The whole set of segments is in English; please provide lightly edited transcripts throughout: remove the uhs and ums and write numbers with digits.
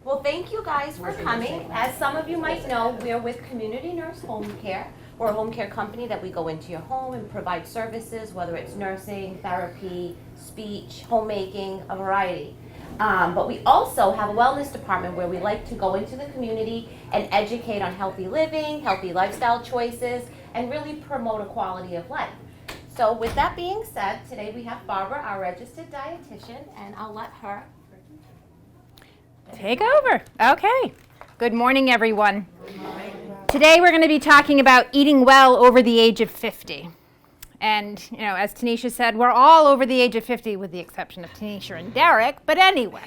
Well, thank you guys for coming. As some of you might know, we're with Community Nurse Home Care. We're a home care company that we go into your home and provide services, whether it's nursing, therapy, speech, homemaking, a variety. But we also have a wellness department where we like to go into the community and educate on healthy living, healthy lifestyle choices, and really promote a quality of life. So with that being said, today we have Barbara, our registered dietitian, and I'll let her take over. Okay. Good morning, everyone. Good morning. Today we're going to be talking about eating well over the age of 50. And, as Tanisha said, we're all over the age of 50 with the exception of Tanisha and Derek. But anyway,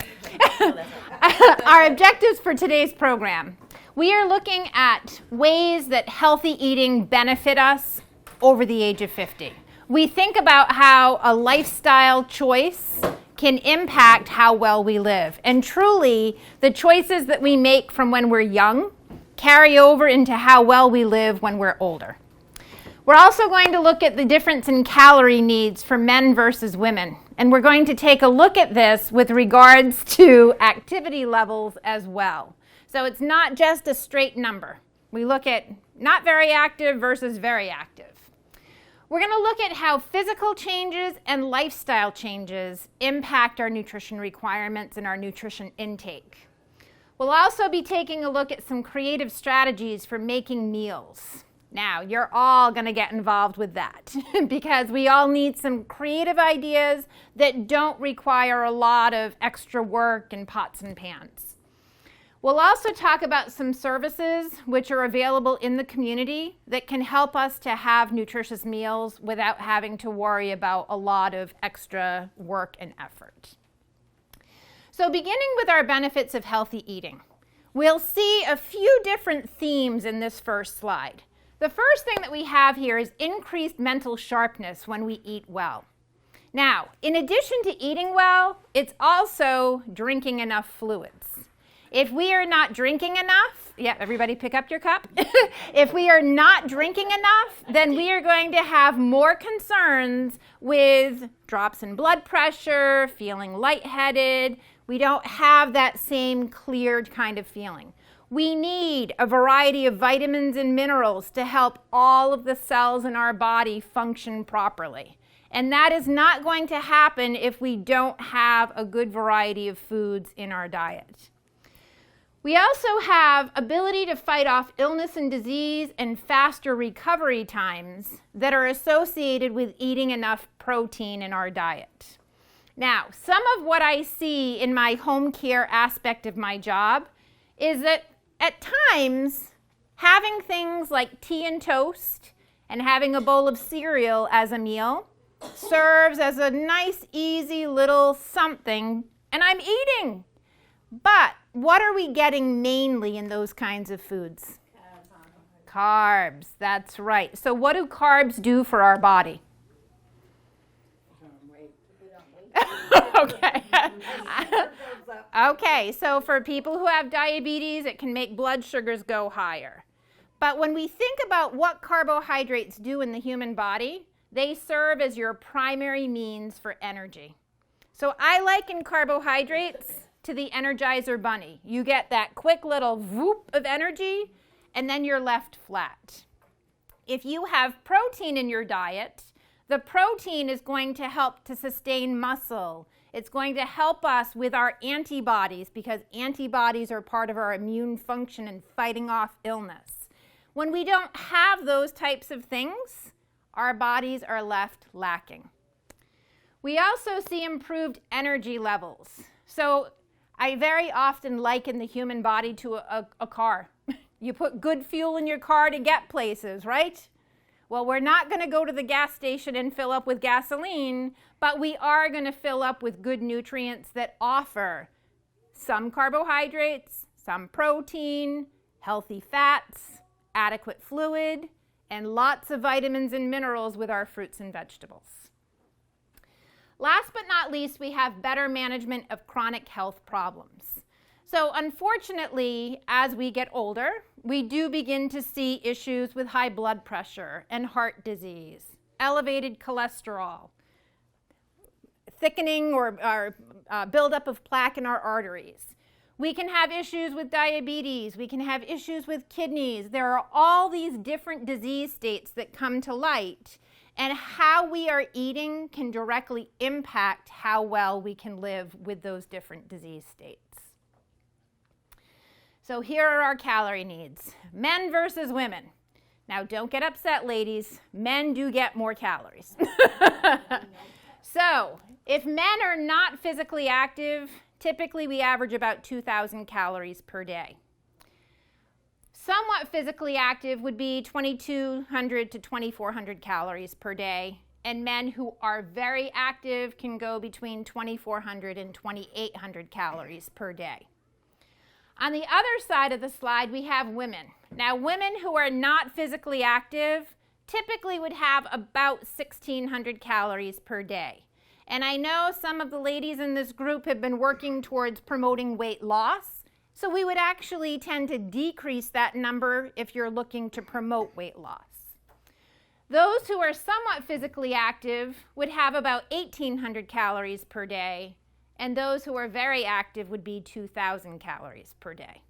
our objectives for today's program. We are looking at ways that healthy eating benefit us over the age of 50. We think about how a lifestyle choice can impact how well we live. And truly, the choices that we make from when we're young carry over into how well we live when we're older. We're also going to look at the difference in calorie needs for men versus women. And we're going to take a look at this with regards to activity levels as well. So it's not just a straight number. We look at not very active versus very active. We're going to look at how physical changes and lifestyle changes impact our nutrition requirements and our nutrition intake. We'll also be taking a look at some creative strategies for making meals. Now, you're all going to get involved with that because we all need some creative ideas that don't require a lot of extra work and pots and pans. We'll also talk about some services which are available in the community that can help us to have nutritious meals without having to worry about a lot of extra work and effort. So beginning with our benefits of healthy eating, we'll see a few different themes in this first slide. The first thing that we have here is increased mental sharpness when we eat well. Now, in addition to eating well, it's also drinking enough fluids. If we are not drinking enough, everybody pick up your cup. If we are not drinking enough, then we are going to have more concerns with drops in blood pressure, feeling lightheaded. We don't have that same cleared kind of feeling. We need a variety of vitamins and minerals to help all of the cells in our body function properly. And that is not going to happen if we don't have a good variety of foods in our diet. We also have ability to fight off illness and disease and faster recovery times that are associated with eating enough protein in our diet. Now, some of what I see in my home care aspect of my job is that at times, having things like tea and toast and having a bowl of cereal as a meal serves as a nice, easy little something, and I'm eating. But what are we getting mainly in those kinds of foods? Carbs, that's right. So what do carbs do for our body? Okay. Okay, so for people who have diabetes, it can make blood sugars go higher. But when we think about what carbohydrates do in the human body, they serve as your primary means for energy. So I liken carbohydrates to the Energizer Bunny. You get that quick little whoop of energy, and then you're left flat. If you have protein in your diet, the protein is going to help to sustain muscle. It's going to help us with our antibodies because antibodies are part of our immune function in fighting off illness. When we don't have those types of things, our bodies are left lacking. We also see improved energy levels. So I very often liken the human body to a car. You put good fuel in your car to get places, right? Well, we're not going to go to the gas station and fill up with gasoline, but we are going to fill up with good nutrients that offer some carbohydrates, some protein, healthy fats, adequate fluid, and lots of vitamins and minerals with our fruits and vegetables. Last but not least, we have better management of chronic health problems. So unfortunately, as we get older, we do begin to see issues with high blood pressure and heart disease, elevated cholesterol, thickening or buildup of plaque in our arteries. We can have issues with diabetes. We can have issues with kidneys. There are all these different disease states that come to light, and how we are eating can directly impact how well we can live with those different disease states. So here are our calorie needs. Men versus women. Now don't get upset, ladies. Men do get more calories. So if men are not physically active, typically we average about 2,000 calories per day. Somewhat physically active would be 2,200 to 2,400 calories per day, and men who are very active can go between 2,400 and 2,800 calories per day. On the other side of the slide, we have women. Now, women who are not physically active typically would have about 1,600 calories per day. And I know some of the ladies in this group have been working towards promoting weight loss, so we would actually tend to decrease that number if you're looking to promote weight loss. Those who are somewhat physically active would have about 1,800 calories per day, and those who are very active would be 2,000 calories per day.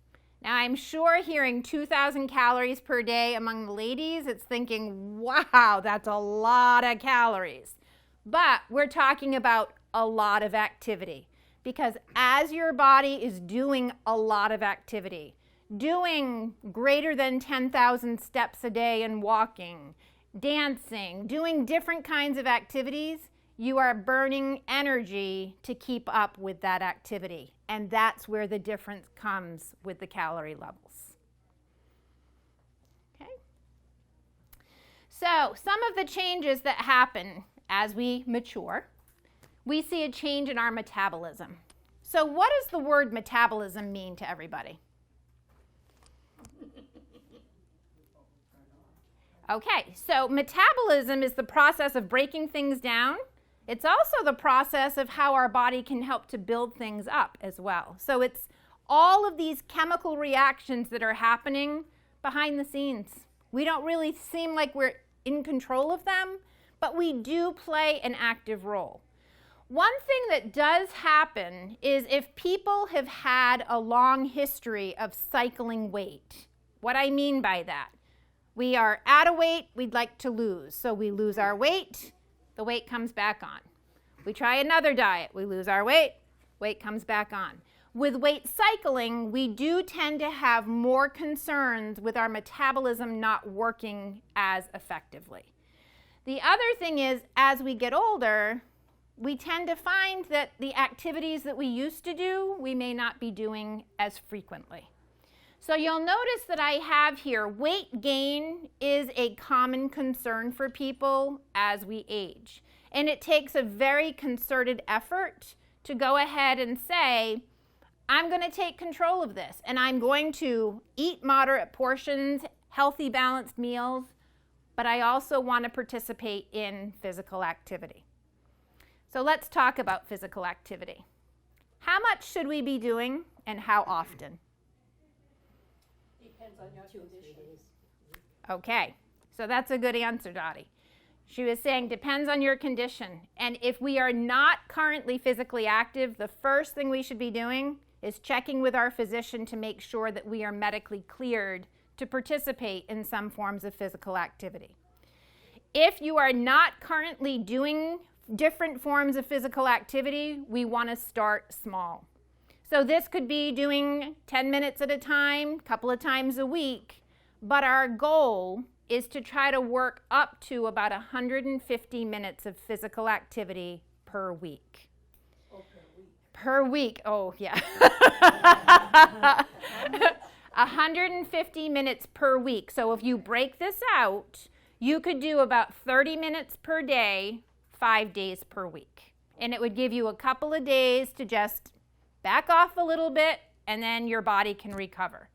Now, I'm sure hearing 2,000 calories per day among the ladies, it's thinking, wow, that's a lot of calories. But we're talking about a lot of activity, because as your body is doing a lot of activity, doing greater than 10,000 steps a day and walking, dancing, doing different kinds of activities, you are burning energy to keep up with that activity. And that's where the difference comes with the calorie levels. Okay? So, some of the changes that happen as we mature, we see a change in our metabolism. So, what does the word metabolism mean to everybody? Okay, so metabolism is the process of breaking things down. It's also the process of how our body can help to build things up as well. So it's all of these chemical reactions that are happening behind the scenes. We don't really seem like we're in control of them, but we do play an active role. One thing that does happen is if people have had a long history of cycling weight. What I mean by that, we are at a weight we'd like to lose. So we lose our weight, the weight comes back on. We try another diet, we lose our weight, weight comes back on. With weight cycling, we do tend to have more concerns with our metabolism not working as effectively. The other thing is, as we get older, we tend to find that the activities that we used to do, we may not be doing as frequently. So you'll notice that I have here, weight gain is a common concern for people as we age. And it takes a very concerted effort to go ahead and say, I'm going to take control of this, and I'm going to eat moderate portions, healthy, balanced meals, but I also want to participate in physical activity. So let's talk about physical activity. How much should we be doing, and how often? Depends on your condition. Okay, so that's a good answer, Dottie. She was saying depends on your condition. And if we are not currently physically active, the first thing we should be doing is checking with our physician to make sure that we are medically cleared to participate in some forms of physical activity. If you are not currently doing different forms of physical activity, we want to start small. So this could be doing 10 minutes at a time, a couple of times a week, but our goal is to try to work up to about 150 minutes of physical activity per week. Oh, per week. Per week, oh yeah. 150 minutes per week. So if you break this out, you could do about 30 minutes per day, 5 days per week. And it would give you a couple of days to just back off a little bit, and then your body can recover.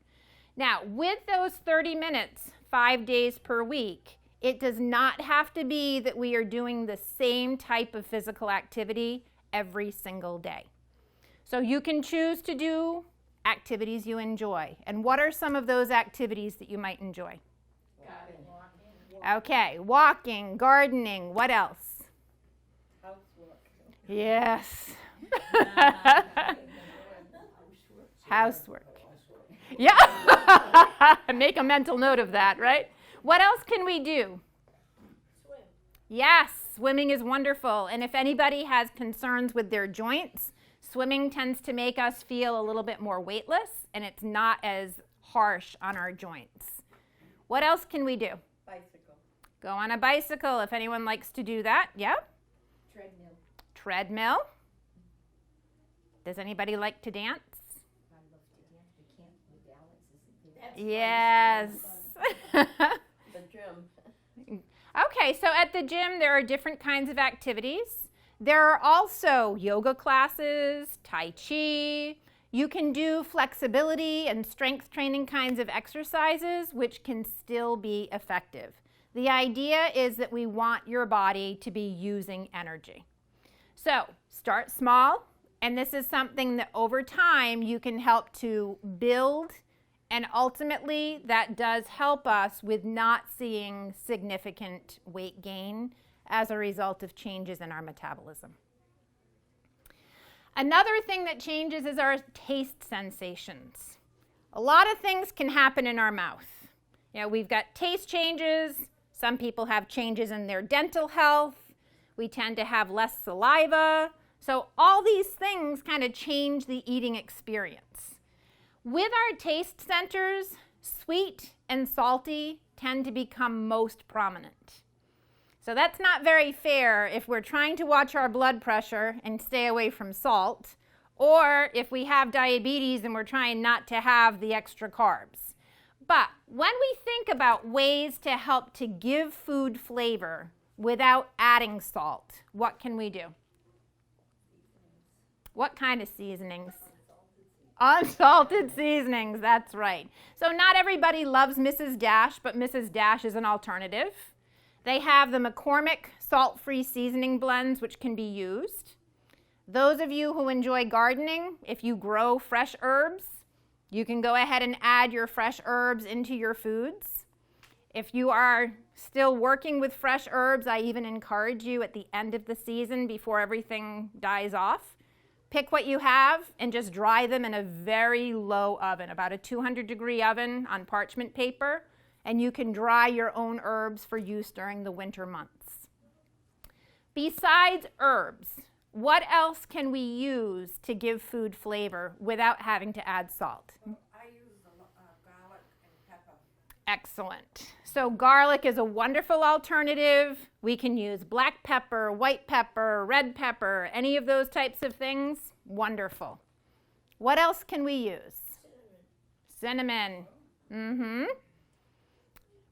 Now, with those 30 minutes, 5 days per week, it does not have to be that we are doing the same type of physical activity every single day. So you can choose to do activities you enjoy. And what are some of those activities that you might enjoy? Okay, walking, gardening, what else? Housework. Yes. Housework. Yeah. Make a mental note of that, right? What else can we do? Swim. Yes, swimming is wonderful. And if anybody has concerns with their joints, swimming tends to make us feel a little bit more weightless, and it's not as harsh on our joints. What else can we do? Bicycle. Go on a bicycle if anyone likes to do that. Yeah. Treadmill. Treadmill. Does anybody like to dance? I love to dance. We can't with Alex. Yes. The gym. Okay, so at the gym, there are different kinds of activities. There are also yoga classes, Tai Chi. You can do flexibility and strength training kinds of exercises, which can still be effective. The idea is that we want your body to be using energy. So start small, and this is something that over time you can help to build, and ultimately that does help us with not seeing significant weight gain as a result of changes in our metabolism. Another thing that changes is our taste sensations. A lot of things can happen in our mouth. You know, we've got taste changes. Some people have changes in their dental health. We tend to have less saliva. So all these things kind of change the eating experience. With our taste centers, sweet and salty tend to become most prominent. So that's not very fair if we're trying to watch our blood pressure and stay away from salt, or if we have diabetes and we're trying not to have the extra carbs. But when we think about ways to help to give food flavor without adding salt, what can we do? What kind of seasonings? Unsalted seasonings, that's right. So not everybody loves Mrs. Dash, but Mrs. Dash is an alternative. They have the McCormick salt-free seasoning blends, which can be used. Those of you who enjoy gardening, if you grow fresh herbs, you can go ahead and add your fresh herbs into your foods. If you are still working with fresh herbs, I even encourage you at the end of the season, before everything dies off, pick what you have and just dry them in a very low oven, about a 200-degree oven on parchment paper, and you can dry your own herbs for use during the winter months. Besides herbs, what else can we use to give food flavor without having to add salt? I use garlic and pepper. Excellent. So garlic is a wonderful alternative. We can use black pepper, white pepper, red pepper, any of those types of things. Wonderful. What else can we use? Cinnamon. Mm-hmm.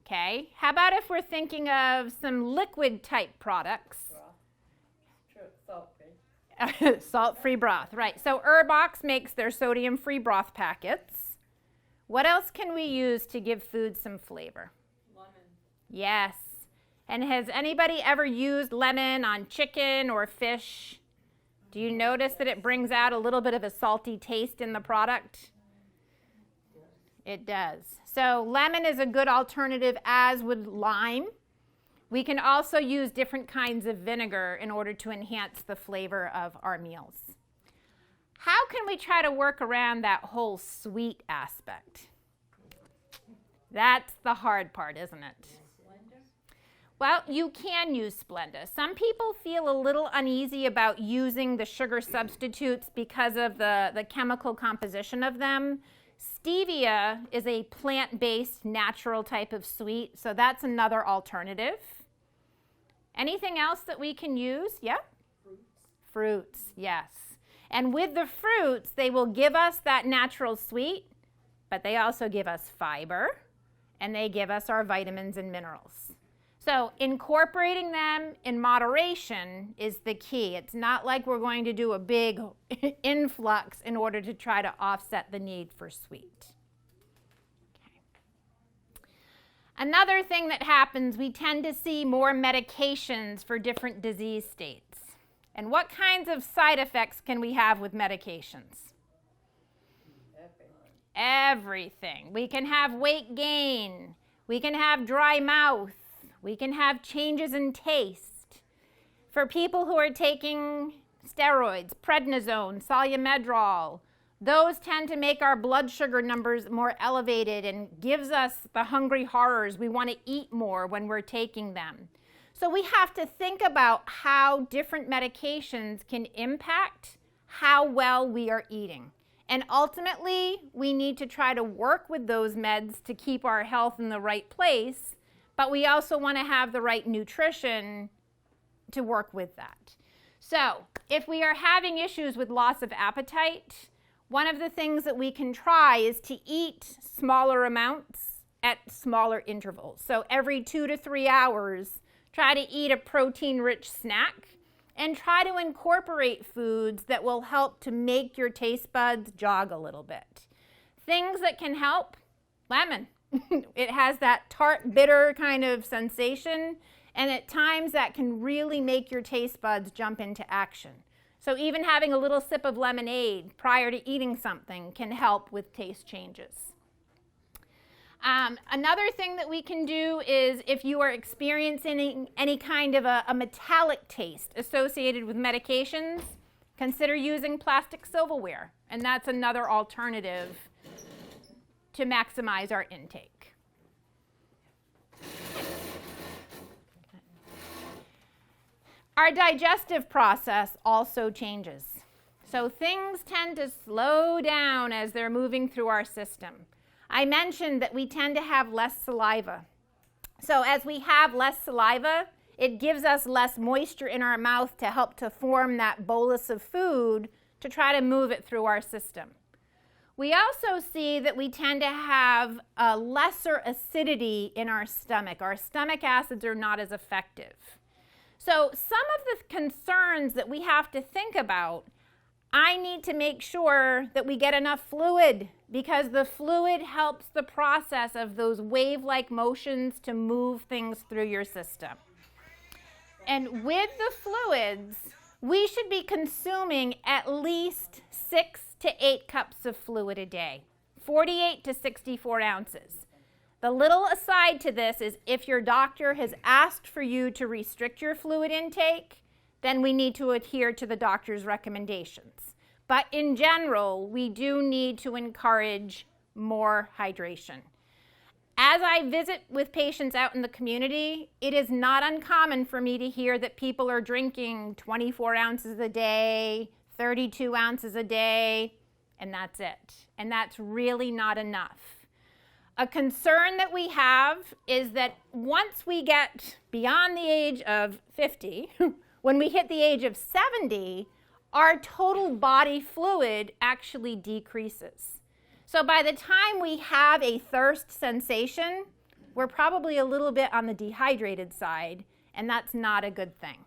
Okay. How about if we're thinking of some liquid type products? Salt-free. Salt-free broth, right. So Herbox makes their sodium-free broth packets. What else can we use to give food some flavor? Lemon. Yes. And has anybody ever used lemon on chicken or fish? Do you notice that it brings out a little bit of a salty taste in the product? It does. So lemon is a good alternative, as would lime. We can also use different kinds of vinegar in order to enhance the flavor of our meals. How can we try to work around that whole sweet aspect? That's the hard part, isn't it? Well, you can use Splenda. Some people feel a little uneasy about using the sugar substitutes because of the chemical composition of them. Stevia is a plant-based, natural type of sweet, so that's another alternative. Anything else that we can use? Yeah? Fruits, yes. And with the fruits, they will give us that natural sweet, but they also give us fiber, and they give us our vitamins and minerals. So incorporating them in moderation is the key. It's not like we're going to do a big influx in order to try to offset the need for sweet. Okay. Another thing that happens, we tend to see more medications for different disease states. And what kinds of side effects can we have with medications? Everything. We can have weight gain. We can have dry mouth. We can have changes in taste. For people who are taking steroids, prednisone, solumedrol, those tend to make our blood sugar numbers more elevated and gives us the hungry horrors. We want to eat more when we're taking them. So we have to think about how different medications can impact how well we are eating. And ultimately, we need to try to work with those meds to keep our health in the right place, but we also want to have the right nutrition to work with that. So if we are having issues with loss of appetite, one of the things that we can try is to eat smaller amounts at smaller intervals. So every 2 to 3 hours, try to eat a protein-rich snack and try to incorporate foods that will help to make your taste buds jog a little bit. Things that can help, lemon. It has that tart, bitter kind of sensation, and at times that can really make your taste buds jump into action. So even having a little sip of lemonade prior to eating something can help with taste changes. Another thing that we can do is if you are experiencing any kind of a metallic taste associated with medications, consider using plastic silverware, and that's another alternative to maximize our intake. Our digestive process also changes. So things tend to slow down as they're moving through our system. I mentioned that we tend to have less saliva. So as we have less saliva, it gives us less moisture in our mouth to help to form that bolus of food to try to move it through our system. We also see that we tend to have a lesser acidity in our stomach. Our stomach acids are not as effective. So some of the concerns that we have to think about, I need to make sure that we get enough fluid because the fluid helps the process of those wave-like motions to move things through your system. And with the fluids, we should be consuming at least 6 to 8 cups of fluid a day, 48 to 64 ounces. The little aside to this is if your doctor has asked for you to restrict your fluid intake, then we need to adhere to the doctor's recommendations. But in general, we do need to encourage more hydration. As I visit with patients out in the community, it is not uncommon for me to hear that people are drinking 24 ounces a day, 32 ounces a day, and that's it. And that's really not enough. A concern that we have is that once we get beyond the age of 50, when we hit the age of 70, our total body fluid actually decreases. So by the time we have a thirst sensation, we're probably a little bit on the dehydrated side, and that's not a good thing.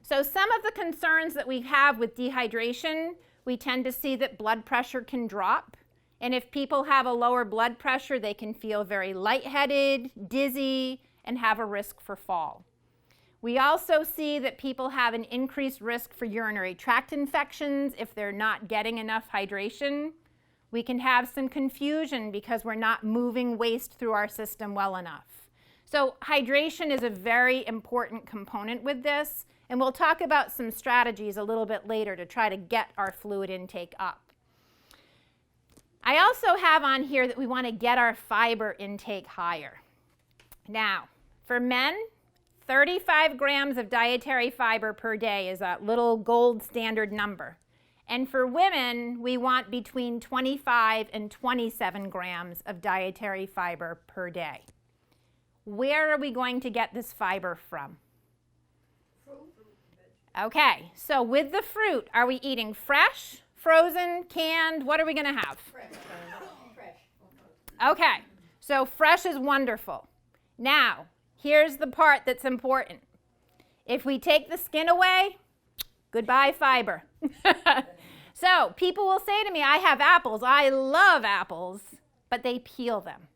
So some of the concerns that we have with dehydration, we tend to see that blood pressure can drop. And if people have a lower blood pressure, they can feel very lightheaded, dizzy, and have a risk for fall. We also see that people have an increased risk for urinary tract infections if they're not getting enough hydration. We can have some confusion because we're not moving waste through our system well enough. So hydration is a very important component with this, and we'll talk about some strategies a little bit later to try to get our fluid intake up. I also have on here that we want to get our fiber intake higher. Now, for men, 35 grams of dietary fiber per day is that little gold standard number. And for women, we want between 25 and 27 grams of dietary fiber per day. Where are we going to get this fiber from? Okay, so with the fruit, are we eating fresh, frozen, canned? What are we going to have? Fresh. Okay, so fresh is wonderful. Now, here's the part that's important. If we take the skin away, goodbye fiber. So people will say to me, I have apples. I love apples, but they peel them.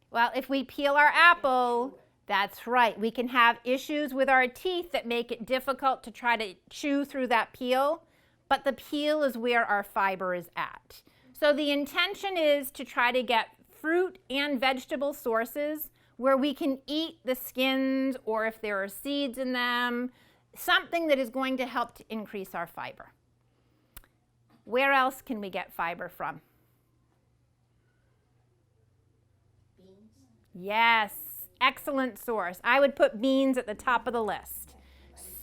Well, if we peel our apple, that's right. We can have issues with our teeth that make it difficult to try to chew through that peel, but the peel is where our fiber is at. So the intention is to try to get fruit and vegetable sources where we can eat the skins or if there are seeds in them, something that is going to help to increase our fiber. Where else can we get fiber from? Beans. Yes, excellent source. I would put beans at the top of the list.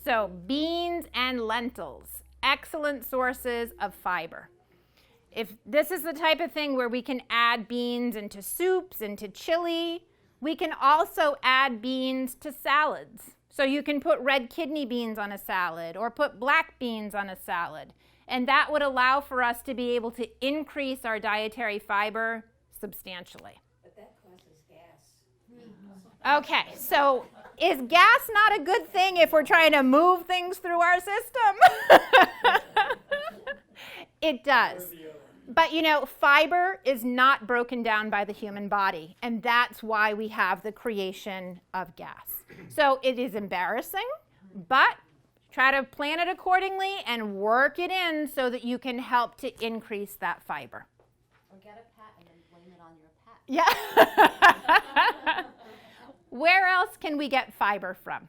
So beans and lentils, excellent sources of fiber. If this is the type of thing where we can add beans into soups, into chili, we can also add beans to salads. So you can put red kidney beans on a salad or put black beans on a salad. And that would allow for us to be able to increase our dietary fiber substantially. But that causes gas. Okay, so is gas not a good thing if we're trying to move things through our system? It does. But you know, fiber is not broken down by the human body, and that's why we have the creation of gas. So it is embarrassing, but try to plan it accordingly and work it in so that you can help to increase that fiber. Or get a pet and then blame it on your pet. Yeah. Where else can we get fiber from?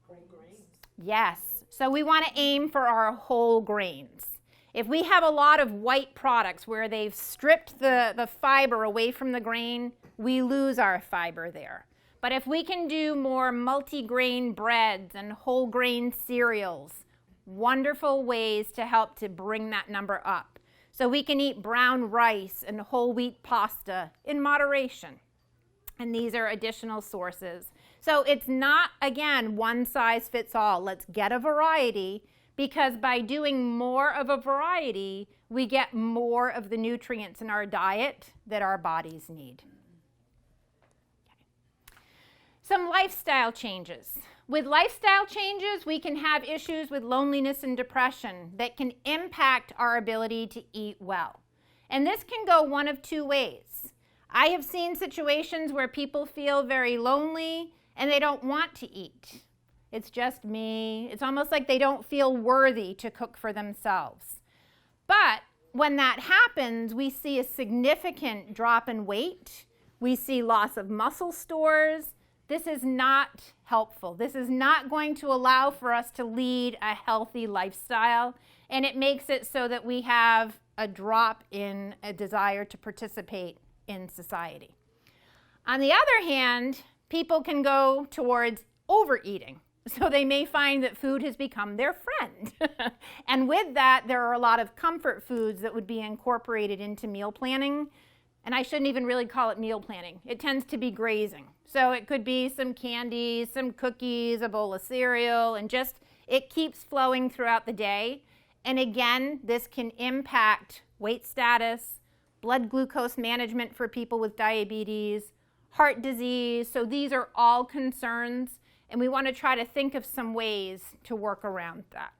Whole grains. Yes. So we want to aim for our whole grains. If we have a lot of white products where they've stripped the fiber away from the grain, we lose our fiber there. But if we can do more multi-grain breads and whole grain cereals, wonderful ways to help to bring that number up. So we can eat brown rice and whole wheat pasta in moderation. And these are additional sources. So it's not, again, one size fits all. Let's get a variety, because by doing more of a variety, we get more of the nutrients in our diet that our bodies need. Some lifestyle changes. With lifestyle changes, we can have issues with loneliness and depression that can impact our ability to eat well. And this can go one of two ways. I have seen situations where people feel very lonely and they don't want to eat. It's just me. It's almost like they don't feel worthy to cook for themselves. But when that happens, we see a significant drop in weight. We see loss of muscle stores. This is not helpful. This is not going to allow for us to lead a healthy lifestyle, and it makes it so that we have a drop in a desire to participate in society. On the other hand, people can go towards overeating. So they may find that food has become their friend. And with that, there are a lot of comfort foods that would be incorporated into meal planning. And I shouldn't even really call it meal planning. It tends to be grazing. So it could be some candy, some cookies, a bowl of cereal, and just it keeps flowing throughout the day. And again, this can impact weight status, blood glucose management for people with diabetes, heart disease. So these are all concerns, and we want to try to think of some ways to work around that.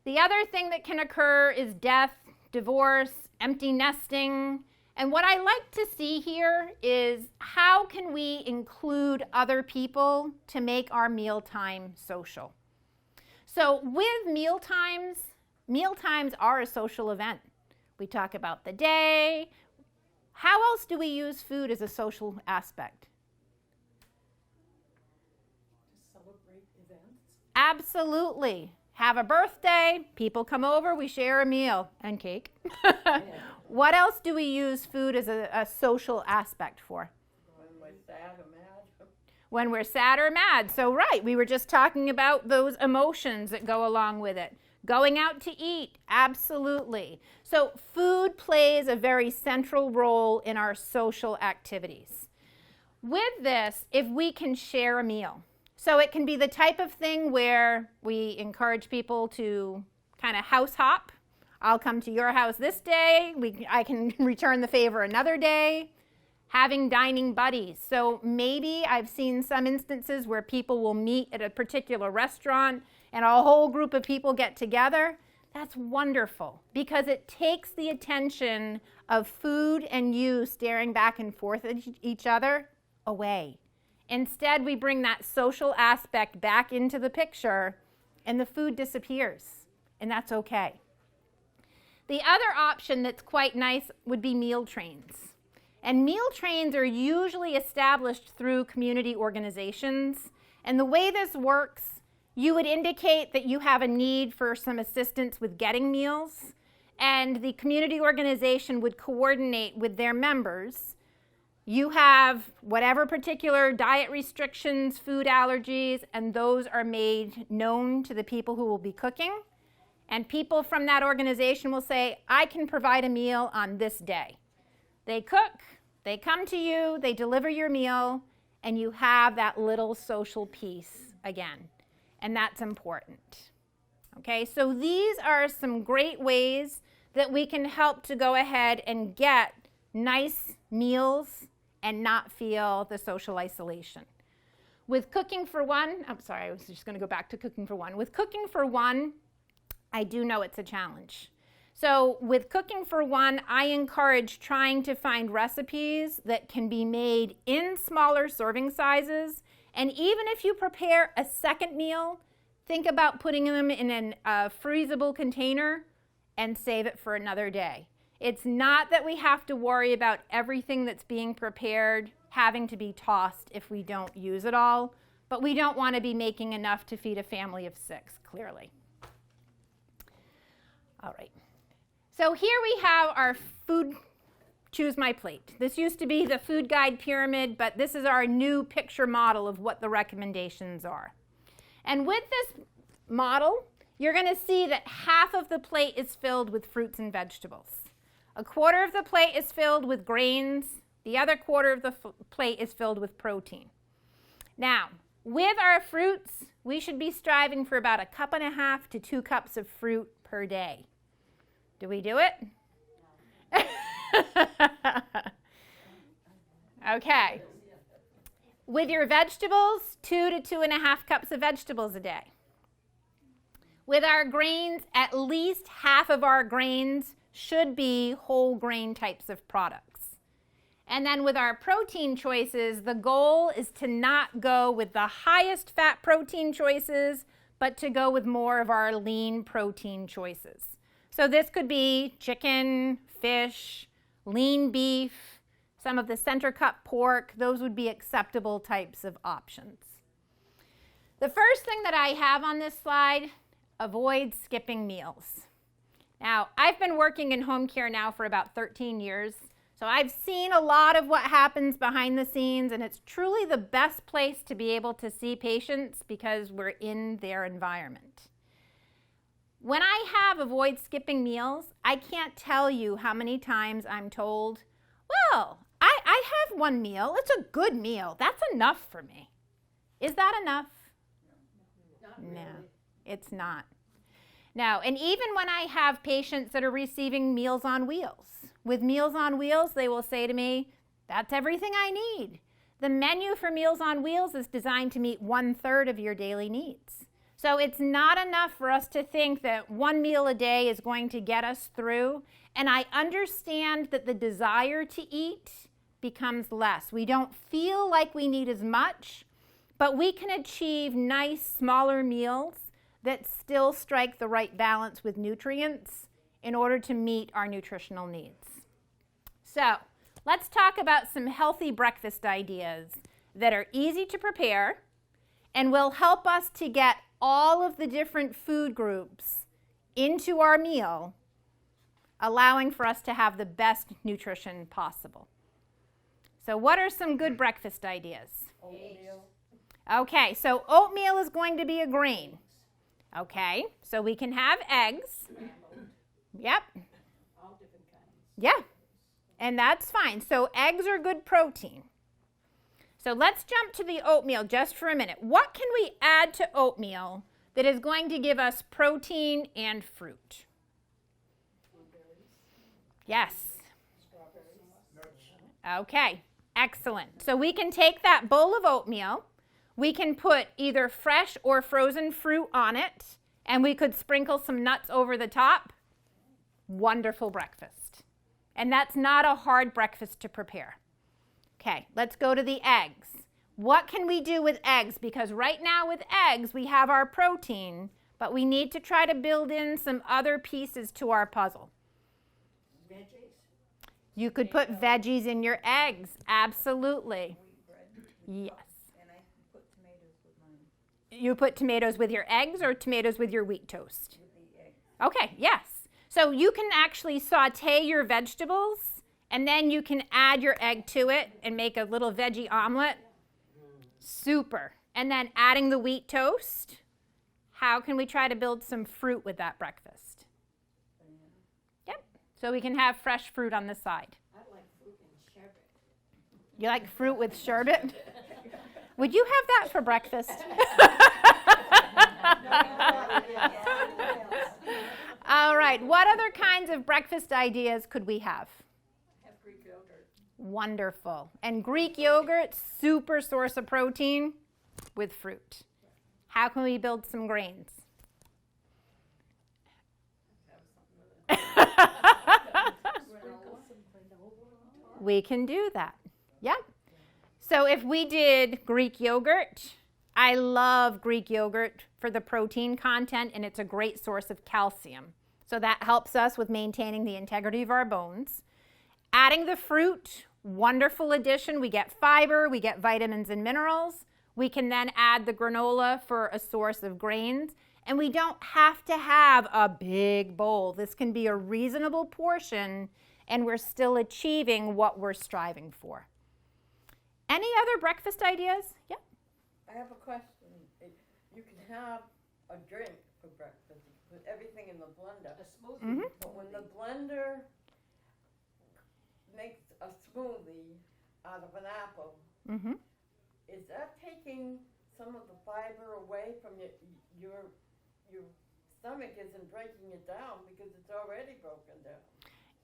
The other thing that can occur is death, divorce, empty nesting. And what I like to see here is how can we include other people to make our mealtime social? So with mealtimes are a social event. We talk about the day. How else do we use food as a social aspect? To celebrate events. Absolutely. Have a birthday, people come over, we share a meal and cake. What else do we use food as a social aspect for? When we're sad or mad. When we're sad or mad. So right, we were just talking about those emotions that go along with it. Going out to eat, absolutely. So food plays a very central role in our social activities. With this, if we can share a meal, so it can be the type of thing where we encourage people to kind of house hop. I'll come to your house this day. I can return the favor another day. Having dining buddies. So maybe I've seen some instances where people will meet at a particular restaurant and a whole group of people get together. That's wonderful because it takes the attention of food and you staring back and forth at each other away. Instead, we bring that social aspect back into the picture and the food disappears, and that's okay. The other option that's quite nice would be meal trains. And meal trains are usually established through community organizations. And the way this works, you would indicate that you have a need for some assistance with getting meals, and the community organization would coordinate with their members. You have whatever particular diet restrictions, food allergies, and those are made known to the people who will be cooking. And people from that organization will say, I can provide a meal on this day. They cook, they come to you, they deliver your meal, and you have that little social piece again. And that's important. Okay, so these are some great ways that we can help to go ahead and get nice meals and not feel the social isolation. With Cooking for One, I'm sorry, I was just going to go back to Cooking for One. With Cooking for One, I do know it's a challenge. So with Cooking for One, I encourage trying to find recipes that can be made in smaller serving sizes. And even if you prepare a second meal, think about putting them in a freezable container and save it for another day. It's not that we have to worry about everything that's being prepared having to be tossed if we don't use it all, but we don't want to be making enough to feed a family of 6, clearly. All right. So here we have our food, Choose MyPlate. This used to be the food guide pyramid, but this is our new picture model of what the recommendations are. And with this model, you're going to see that half of the plate is filled with fruits and vegetables. A quarter of the plate is filled with grains. The other quarter of the plate is filled with protein. Now, with our fruits, we should be striving for about 1.5 cups to 2 cups of fruit per day. Do we do it? Okay. With your vegetables, 2 to 2.5 cups of vegetables a day. With our grains, at least half of our grains should be whole grain types of products. And then with our protein choices, the goal is to not go with the highest fat protein choices, but to go with more of our lean protein choices. So this could be chicken, fish, lean beef, some of the center cut pork. Those would be acceptable types of options. The first thing that I have on this slide, avoid skipping meals. Now, I've been working in home care now for about 13 years, so I've seen a lot of what happens behind the scenes, and it's truly the best place to be able to see patients because we're in their environment. When I have avoid skipping meals, I can't tell you how many times I'm told, well, I have one meal. It's a good meal. That's enough for me. Is that enough? No, it's not. Now, and even when I have patients that are receiving Meals on Wheels, with Meals on Wheels, they will say to me, that's everything I need. The menu for Meals on Wheels is designed to meet 1/3 of your daily needs. So it's not enough for us to think that one meal a day is going to get us through. And I understand that the desire to eat becomes less. We don't feel like we need as much, but we can achieve nice, smaller meals that still strike the right balance with nutrients in order to meet our nutritional needs. So let's talk about some healthy breakfast ideas that are easy to prepare and will help us to get all of the different food groups into our meal, allowing for us to have the best nutrition possible. So what are some good breakfast ideas? Oatmeal. Okay, so oatmeal is going to be a grain. Okay, so we can have eggs. Yep. All different kinds. Yeah, and that's fine. So eggs are good protein. So let's jump to the oatmeal just for a minute. What can we add to oatmeal that is going to give us protein and fruit? Blueberries. Yes. Strawberries. Okay, excellent. So we can take that bowl of oatmeal. We can put either fresh or frozen fruit on it, and we could sprinkle some nuts over the top. Wonderful breakfast. And that's not a hard breakfast to prepare. Okay, let's go to the eggs. What can we do with eggs? Because right now with eggs, we have our protein, but we need to try to build in some other pieces to our puzzle. Veggies. You could put veggies in your eggs, absolutely. Wheat bread. Yes. And I put tomatoes with You put tomatoes with your eggs or tomatoes with your wheat toast? With the egg. Okay, yes. So you can actually saute your vegetables, and then you can add your egg to it and make a little veggie omelet. Super. And then adding the wheat toast. How can we try to build some fruit with that breakfast? Yep. So we can have fresh fruit on the side. I like fruit and sherbet. You like fruit with sherbet? Would you have that for breakfast? All right. What other kinds of breakfast ideas could we have? Have Greek yogurt. Wonderful. And Greek yogurt, super source of protein with fruit. How can we build some grains? We can do that. Yep. So if we did Greek yogurt, I love Greek yogurt for the protein content, and it's a great source of calcium. So that helps us with maintaining the integrity of our bones. Adding the fruit, wonderful addition. We get fiber, we get vitamins and minerals. We can then add the granola for a source of grains. And we don't have to have a big bowl. This can be a reasonable portion, and we're still achieving what we're striving for. Any other breakfast ideas? Yeah. I have a question. You can have a drink for breakfast. You can put everything in the blender. A smoothie. Mm-hmm. But when the blender makes a smoothie out of an apple, Mm-hmm. is that taking some of the fiber away from your stomach isn't breaking it down because it's already broken down?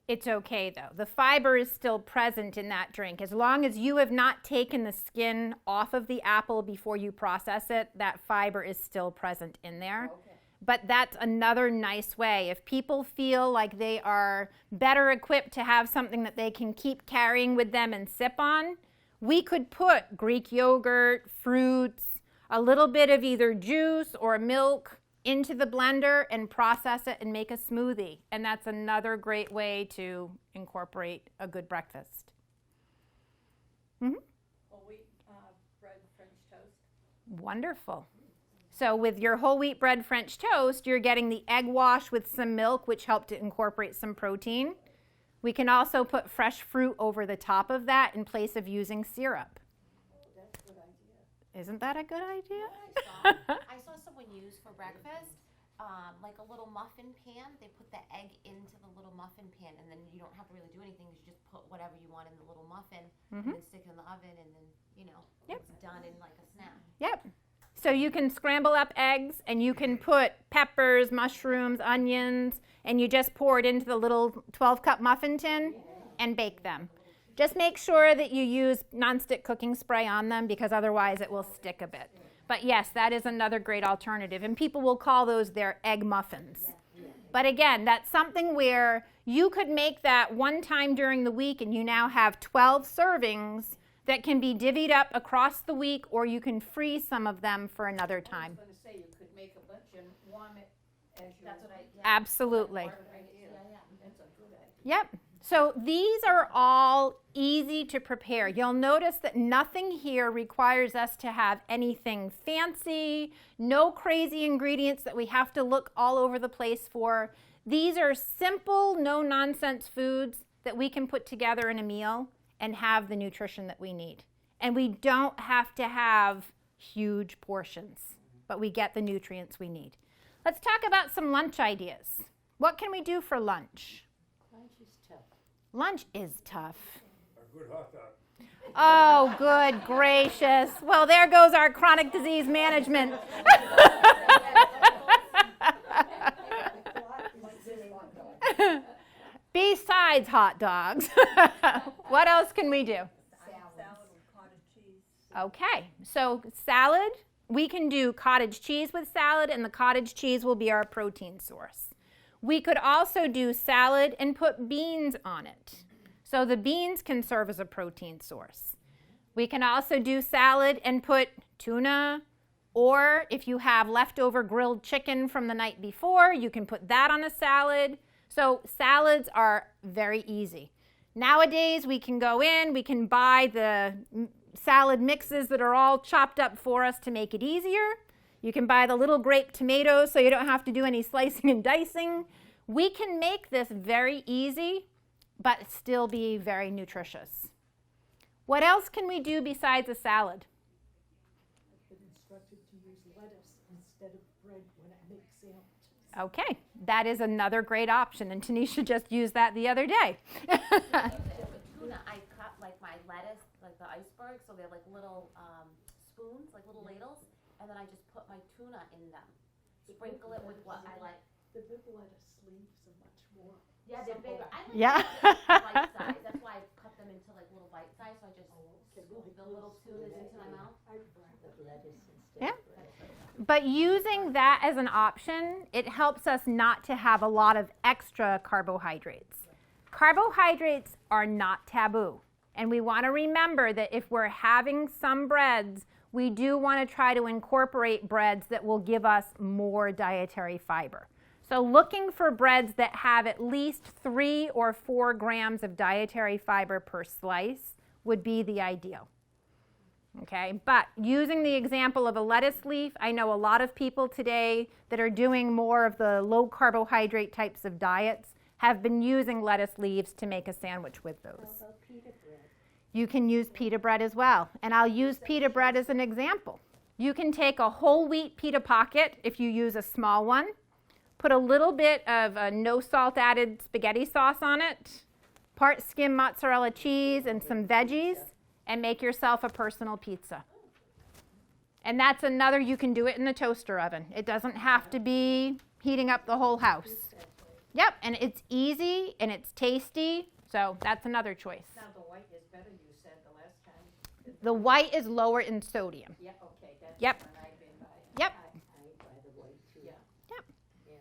It's okay, though. The fiber is still present in that drink. As long as you have not taken the skin off of the apple before you process it, that fiber is still present in there. Okay. But that's another nice way. If people feel like they are better equipped to have something that they can keep carrying with them and sip on, we could put Greek yogurt, fruits, a little bit of either juice or milk into the blender and process it and make a smoothie. And that's another great way to incorporate a good breakfast. Mm-hmm. Whole wheat bread French toast. Wonderful. So with your whole wheat bread French toast, you're getting the egg wash with some milk, which helped to incorporate some protein. We can also put fresh fruit over the top of that in place of using syrup. That's a good idea. Isn't that a good idea? I saw someone use for breakfast, like a little muffin pan. They put the egg into the little muffin pan, and then you don't have to really do anything. You just put whatever you want in the little muffin, and then stick it in the oven, and then, it's done in like a snack. Yep. So you can scramble up eggs, and you can put peppers, mushrooms, onions, and you just pour it into the little 12-cup muffin tin and bake them. Just make sure that you use nonstick cooking spray on them, because otherwise it will stick a bit. But yes, that is another great alternative, and people will call those their egg muffins. But again, that's something where you could make that one time during the week, and you now have 12 servings that can be divvied up across the week, or you can freeze some of them for another I time. was going to say you could make a bunch and warm it as you. That's what I. Yeah. Absolutely. That's a good idea. Yep. So these are all easy to prepare. You'll notice that nothing here requires us to have anything fancy, no crazy ingredients that we have to look all over the place for. These are simple, no-nonsense foods that we can put together in a meal and have the nutrition that we need. And we don't have to have huge portions, but we get the nutrients we need. Let's talk about some lunch ideas. What can we do for lunch? Lunch is tough. Lunch is tough. A good hot dog. Oh, good gracious. Well, there goes our chronic disease management. Besides hot dogs, what else can we do? Salad with cottage cheese. Okay, so salad, we can do cottage cheese with salad, and the cottage cheese will be our protein source. We could also do salad and put beans on it. So the beans can serve as a protein source. We can also do salad and put tuna, or if you have leftover grilled chicken from the night before, you can put that on a salad. So salads are very easy. Nowadays, we can go in, we can buy the salad mixes that are all chopped up for us to make it easier. You can buy the little grape tomatoes so you don't have to do any slicing and dicing. We can make this very easy, but still be very nutritious. What else can we do besides a salad? I've been instructed to use lettuce instead of bread when I make sandwiches. Okay, that is another great option, and Tanisha just used that the other day. With tuna, I cut like my lettuce, like the iceberg, so they're like little spoons, like little ladles, and then I just put my tuna in them. Sprinkle it with what I like. The big lettuce leaves are much more. Yeah, they're bigger. I like Yeah. bite size. That's why I cut them into like little bite size. So I just scoop the little tunas into my mouth. Yeah. But using that as an option, it helps us not to have a lot of extra carbohydrates. Carbohydrates are not taboo. And we want to remember that if we're having some breads, we do want to try to incorporate breads that will give us more dietary fiber. So looking for breads that have at least 3 or 4 grams of dietary fiber per slice would be the ideal. Okay, but using the example of a lettuce leaf, I know a lot of people today that are doing more of the low carbohydrate types of diets have been using lettuce leaves to make a sandwich with those. How about pita bread? You can use pita bread as well, and I'll use pita bread as an example. You can take a whole wheat pita pocket if you use a small one, put a little bit of no salt added spaghetti sauce on it, part skim mozzarella cheese and some veggies, and make yourself a personal pizza. And that's another, you can do it in the toaster oven. It doesn't have to be heating up the whole house. Yep, and it's easy and it's tasty, so that's another choice. Now, the white is better, you said the last time. The white is lower in sodium. Yeah, okay, that's Yep. the one I've been by. Yep. I buy the white too. Yeah. Yep. Yeah.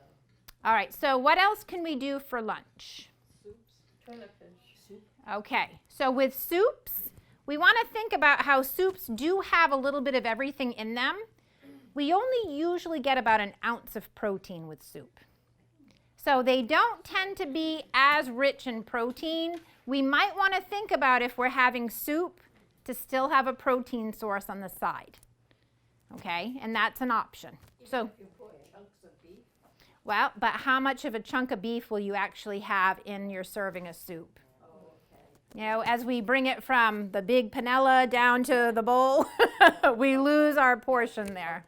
All right, so what else can we do for lunch? Tuna fish. Okay, so with soups, we want to think about how soups do have a little bit of everything in them. We only usually get about an ounce of protein with soup. So they don't tend to be as rich in protein. We might want to think about if we're having soup to still have a protein source on the side. Okay, and that's an option. So, You put chunks of beef. well, but how much of a chunk of beef will you actually have in your serving of soup? Oh, okay. You know, as we bring it from the big panella down to the bowl, we lose our portion there.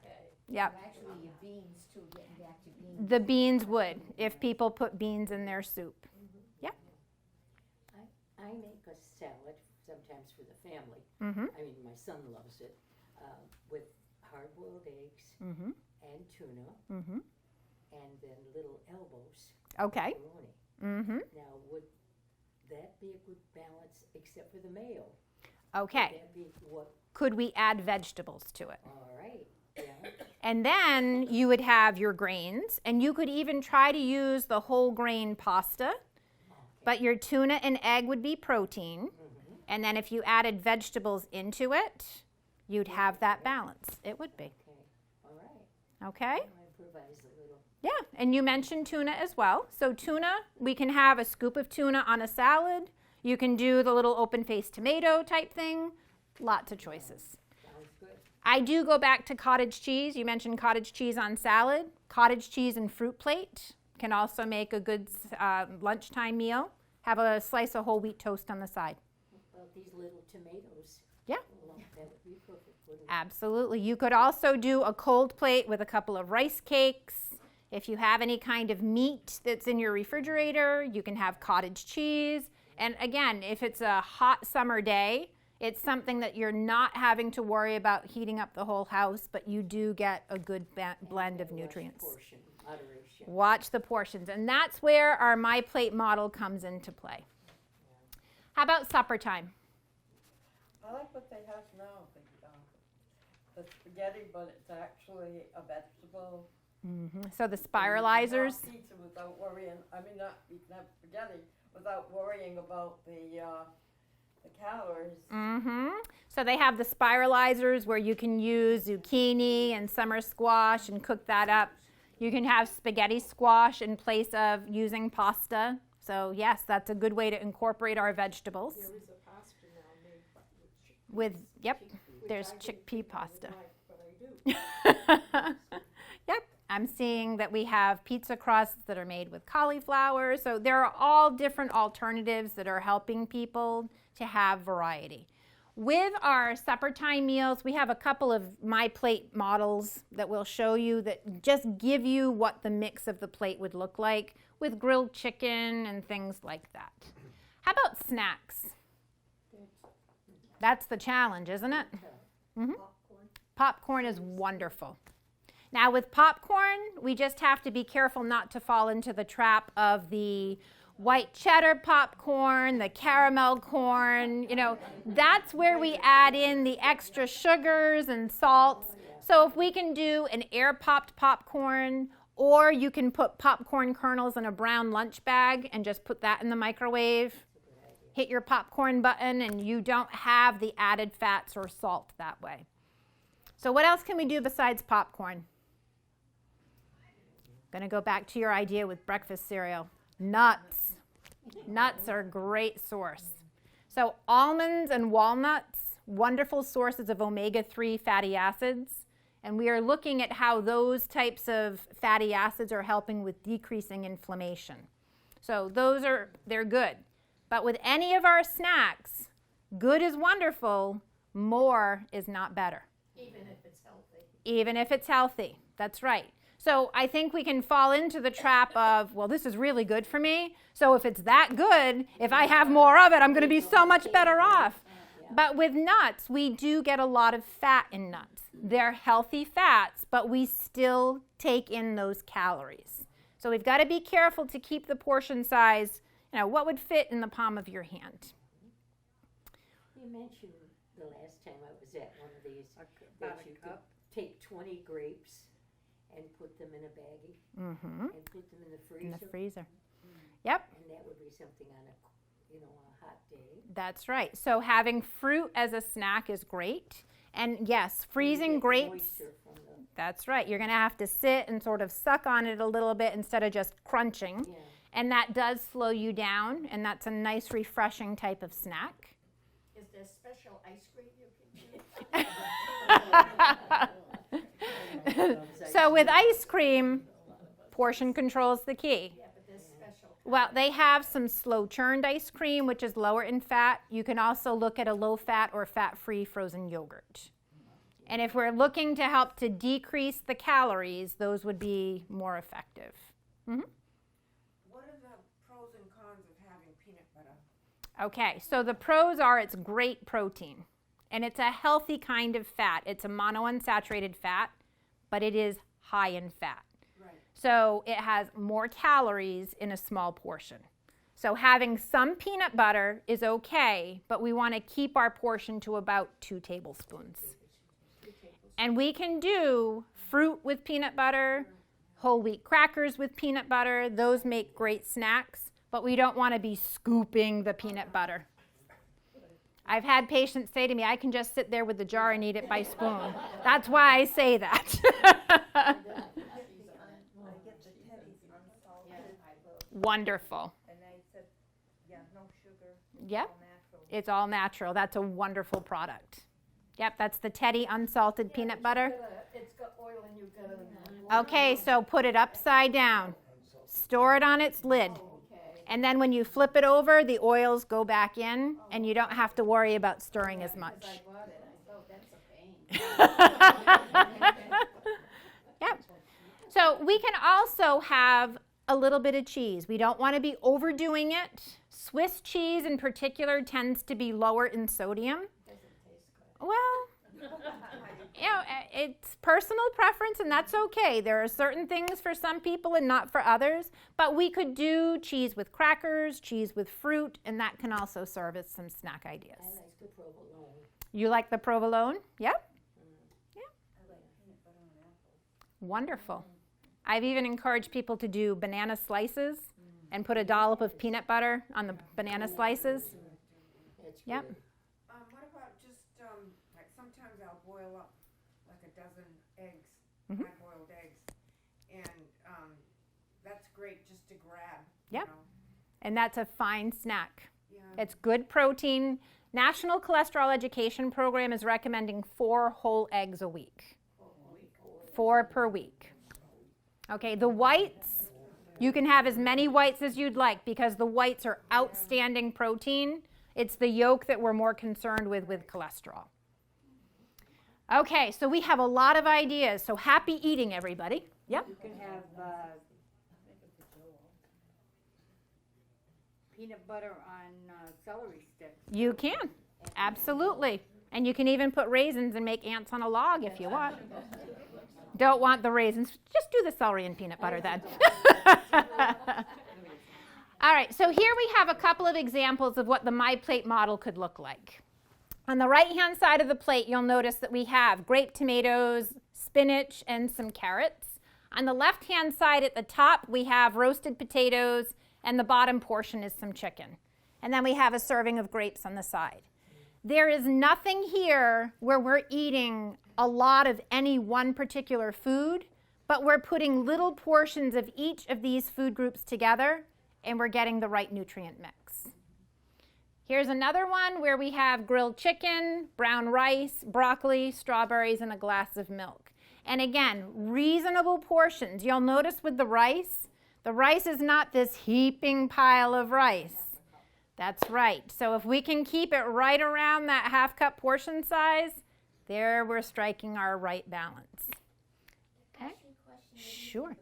Yep. Actually, your beans too, getting back to beans. The beans would, if people put beans in their soup. Yep. I make a salad sometimes for the family. Mm-hmm. I mean, my son loves it, with hard-boiled eggs Mm-hmm. and tuna, Mm-hmm. and then little elbows. Okay. Pepperoni. Mm-hmm. Now, would that be a good balance, except for the mayo? Okay. Would that be what? Could we add vegetables to it? All right. Yeah. And then you would have your grains, and you could even try to use the whole grain pasta, but your tuna and egg would be protein. And then if you added vegetables into it, you'd have that balance. It would be. Okay. All right. Okay? I improvise a little. Yeah, and you mentioned tuna as well. So tuna, we can have a scoop of tuna on a salad. You can do the little open-faced tomato type thing. Lots of choices. Sounds good. I do go back to cottage cheese. You mentioned cottage cheese on salad. Cottage cheese and fruit plate can also make a good lunchtime meal. Have a slice of whole wheat toast on the side. Well, these little tomatoes. Yeah. Well, that would be perfect, wouldn't it? Absolutely. You could also do a cold plate with a couple of rice cakes. If you have any kind of meat that's in your refrigerator, you can have cottage cheese. And again, if it's a hot summer day, it's something that you're not having to worry about heating up the whole house, but you do get a good blend of Watch nutrients. Portion, moderation. Watch the portions. And that's where our MyPlate model comes into play. How about supper time? I like what they have now, the spaghetti, but it's actually a vegetable. So the You can spiralizers. have pizza without worrying, you can have spaghetti without worrying about the calories. So they have the spiralizers where you can use zucchini and summer squash and cook that up. You can have spaghetti squash in place of using pasta. So yes, that's a good way to incorporate our vegetables. There is a pasta now made with chickpeas. With, yep, Which there's I didn't chickpea think I would pasta. like, but I do. Yep, I'm seeing that we have pizza crusts that are made with cauliflower. So there are all different alternatives that are helping people to have variety. With our supper time meals, we have a couple of MyPlate models that we'll show you that just give you what the mix of the plate would look like with grilled chicken and things like that. How about snacks? That's the challenge, isn't it? Popcorn is wonderful. Now with popcorn, we just have to be careful not to fall into the trap of the white cheddar popcorn, the caramel corn, that's where we add in the extra sugars and salts. So if we can do an air-popped popcorn, or you can put popcorn kernels in a brown lunch bag and just put that in the microwave, hit your popcorn button, and you don't have the added fats or salt that way. So what else can we do besides popcorn? Gonna go back to your idea with breakfast cereal. Nuts. Nuts are a great source. So almonds and walnuts, wonderful sources of omega-3 fatty acids. And we are looking at how those types of fatty acids are helping with decreasing inflammation. So they're good. But with any of our snacks, good is wonderful, more is not better. Even if it's healthy. Even if it's healthy, that's right. So I think we can fall into the trap of, well, this is really good for me, so if it's that good, if I have more of it, I'm going to be so much better off. But with nuts, we do get a lot of fat in nuts. They're healthy fats, but we still take in those calories. So we've got to be careful to keep the portion size, what would fit in the palm of your hand. You mentioned the last time I was at one of these that you could take 20 grapes and put them in a baggie and put them in the freezer. In the freezer. Yep. And that would be something on a hot day. That's right. So having fruit as a snack is great. And yes, freezing grapes. That's right. You're going to have to sit and sort of suck on it a little bit instead of just crunching. Yeah. And that does slow you down, and that's a nice, refreshing type of snack. Is there special ice cream you can do? So with ice cream, portion control is the key. Yeah, but there's special. Well, they have some slow churned ice cream, which is lower in fat. You can also look at a low fat or fat-free frozen yogurt. And if we're looking to help to decrease the calories, those would be more effective. What are the pros and cons of having peanut butter? Okay, so the pros are it's great protein. And it's a healthy kind of fat. It's a monounsaturated fat, but it is high in fat. Right. So it has more calories in a small portion. So having some peanut butter is okay, but we want to keep our portion to about 2 tablespoons. And we can do fruit with peanut butter, whole wheat crackers with peanut butter. Those make great snacks, but we don't want to be scooping the peanut butter. I've had patients say to me, I can just sit there with the jar and eat it by spoon. That's why I say that. I get the Teddy's unsalted. Wonderful. And they said, no sugar. Yep, All natural. it's all natural. That's a wonderful product. Yep, that's the Teddy unsalted peanut butter. It's got oil and you've got to. Okay, so put it upside down. Store it on its lid. And then when you flip it over, the oils go back in, and you don't have to worry about stirring as much. I bought it. I thought that's a pain. Yep. So we can also have a little bit of cheese. We don't want to be overdoing it. Swiss cheese in particular tends to be lower in sodium. Well, it's personal preference, and that's okay. There are certain things for some people and not for others, but we could do cheese with crackers, cheese with fruit, and that can also serve as some snack ideas. I like the provolone. You like the provolone? Yep. Yeah. I like peanut butter and apples. Wonderful. I've even encouraged people to do banana slices and put a dollop of peanut butter on the banana slices. That's Yep. good. What about just, like sometimes I'll boil up like a dozen eggs, hard-boiled eggs. And that's great just to grab. Yep. You know? And that's a fine snack. Yeah. It's good protein. National Cholesterol Education Program is recommending 4 whole eggs a week. 4 per week. Okay, the whites, you can have as many whites as you'd like because the whites are outstanding protein. It's the yolk that we're more concerned with cholesterol. Okay, so we have a lot of ideas. So happy eating, everybody. Yep. You can have peanut butter on celery sticks. You can, absolutely. And you can even put raisins and make ants on a log if you want. Don't want the raisins, just do the celery and peanut butter then. All right, so here we have a couple of examples of what the MyPlate model could look like. On the right-hand side of the plate, you'll notice that we have grape tomatoes, spinach, and some carrots. On the left-hand side at the top, we have roasted potatoes, and the bottom portion is some chicken. And then we have a serving of grapes on the side. There is nothing here where we're eating a lot of any one particular food, but we're putting little portions of each of these food groups together, and we're getting the right nutrient mix. Here's another one where we have grilled chicken, brown rice, broccoli, strawberries, and a glass of milk. And again, reasonable portions. You'll notice with the rice is not this heaping pile of rice. That's right. So if we can keep it right around that half-cup portion size, there we're striking our right balance. Okay? Sure.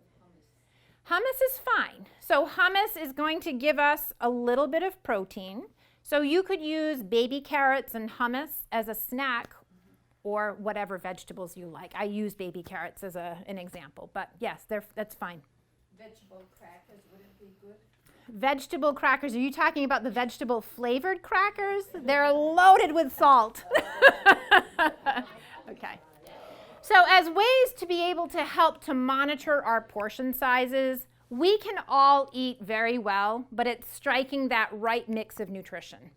Hummus is fine. So hummus is going to give us a little bit of protein. So you could use baby carrots and hummus as a snack or whatever vegetables you like. I use baby carrots as an example, but yes, that's fine. Vegetable crackers, would it be good? Vegetable crackers, are you talking about the vegetable flavored crackers? They're loaded with salt. Okay. So as ways to be able to help to monitor our portion sizes, we can all eat very well, but it's striking that right mix of nutrition.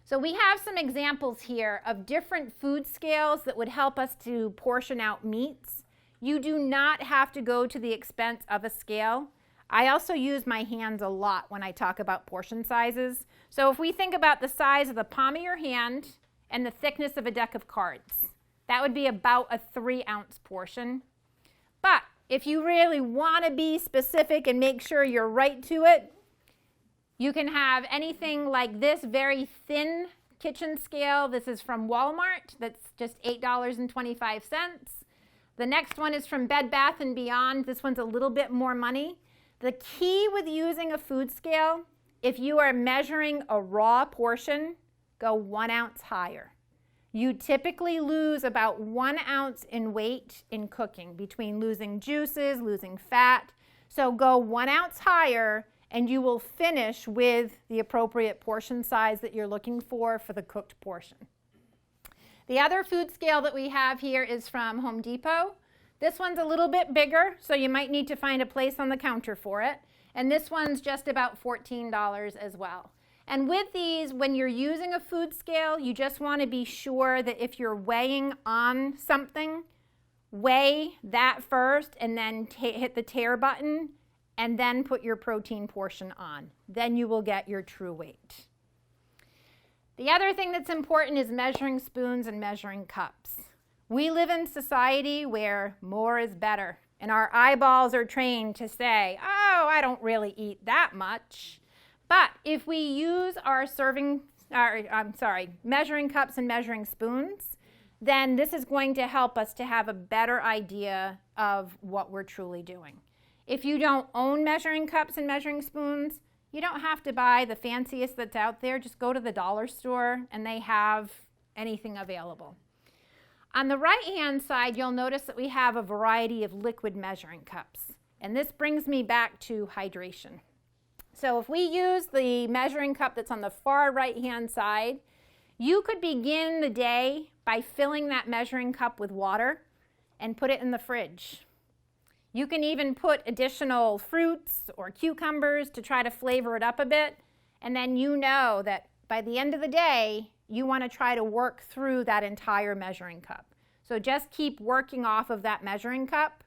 So we have some examples here of different food scales that would help us to portion out meats. You do not have to go to the expense of a scale. I also use my hands a lot when I talk about portion sizes. So if we think about the size of the palm of your hand and the thickness of a deck of cards, that would be about a 3-ounce portion. But if you really want to be specific and make sure you're right to it, you can have anything like this very thin kitchen scale. This is from Walmart. That's just $8.25. The next one is from Bed Bath & Beyond. This one's a little bit more money. The key with using a food scale, if you are measuring a raw portion, go 1 ounce higher. You typically lose about 1 ounce in weight in cooking between losing juices, losing fat. So go 1 ounce higher and you will finish with the appropriate portion size that you're looking for the cooked portion. The other food scale that we have here is from Home Depot. This one's a little bit bigger, so you might need to find a place on the counter for it. And this one's just about $14 as well. And with these, when you're using a food scale, you just want to be sure that if you're weighing on something, weigh that first and then hit the tare button and then put your protein portion on. Then you will get your true weight. The other thing that's important is measuring spoons and measuring cups. We live in society where more is better, and our eyeballs are trained to say, oh, I don't really eat that much. But if we use our measuring cups and measuring spoons, then this is going to help us to have a better idea of what we're truly doing. If you don't own measuring cups and measuring spoons, you don't have to buy the fanciest that's out there. Just go to the dollar store and they have anything available. On the right-hand side, you'll notice that we have a variety of liquid measuring cups. And this brings me back to hydration. So if we use the measuring cup that's on the far right-hand side, you could begin the day by filling that measuring cup with water and put it in the fridge. You can even put additional fruits or cucumbers to try to flavor it up a bit, and then you know that by the end of the day, you want to try to work through that entire measuring cup. So just keep working off of that measuring cup.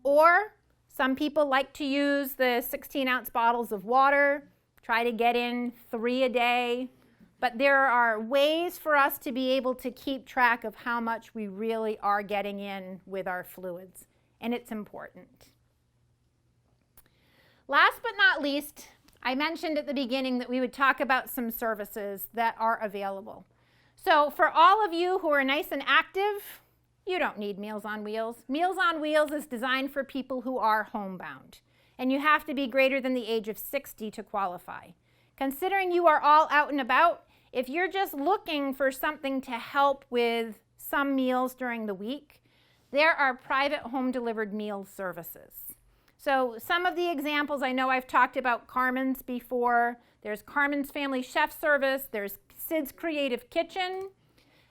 Or some people like to use the 16-ounce bottles of water, try to get in 3 a day. But there are ways for us to be able to keep track of how much we really are getting in with our fluids. and it's important. Last but not least, I mentioned at the beginning that we would talk about some services that are available. So for all of you who are nice and active, you don't need Meals on Wheels. Meals on Wheels is designed for people who are homebound, and you have to be greater than the age of 60 to qualify. Considering you are all out and about, if you're just looking for something to help with some meals during the week, there are private home delivered meal services. So some of the examples, I know I've talked about Carmen's before. There's Carmen's Family Chef Service. There's Sid's Creative Kitchen.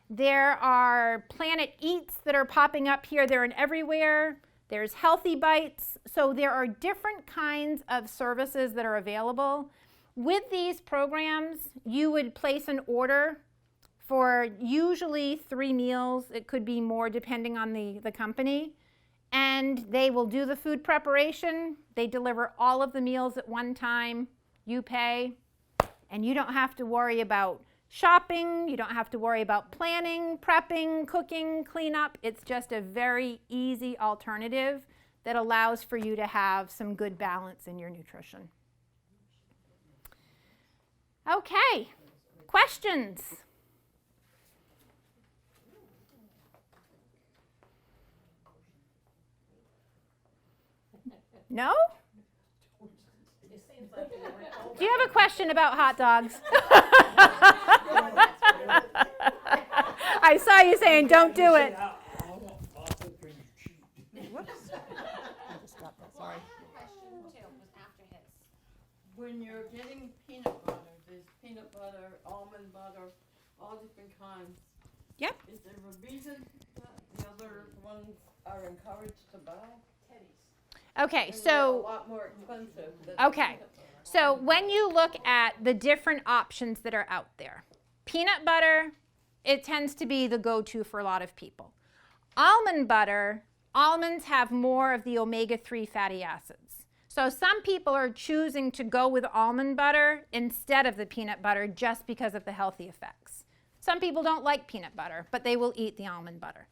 There are Planet Eats that are popping up here, there and everywhere. There's Healthy Bites. So there are different kinds of services that are available. With these programs, you would place an order for usually 3 meals. It could be more depending on the company. And they will do the food preparation. They deliver all of the meals at one time. You pay, and you don't have to worry about shopping. You don't have to worry about planning, prepping, cooking, cleanup. It's just a very easy alternative that allows for you to have some good balance in your nutrition. Okay, questions? No? Do you have a question about hot dogs? I saw you saying, don't do it. Sorry. Question two was after his. When you're getting peanut butter, there's peanut butter, almond butter, all different kinds. Yep. Is there a reason that the other ones are encouraged to buy? Okay, And they're a so lot more expensive than okay. peanut butter. So when you look at the different options that are out there, peanut butter, it tends to be the go-to for a lot of people. Almond butter, almonds have more of the omega-3 fatty acids. So some people are choosing to go with almond butter instead of the peanut butter just because of the healthy effects. Some people don't like peanut butter, but they will eat the almond butter.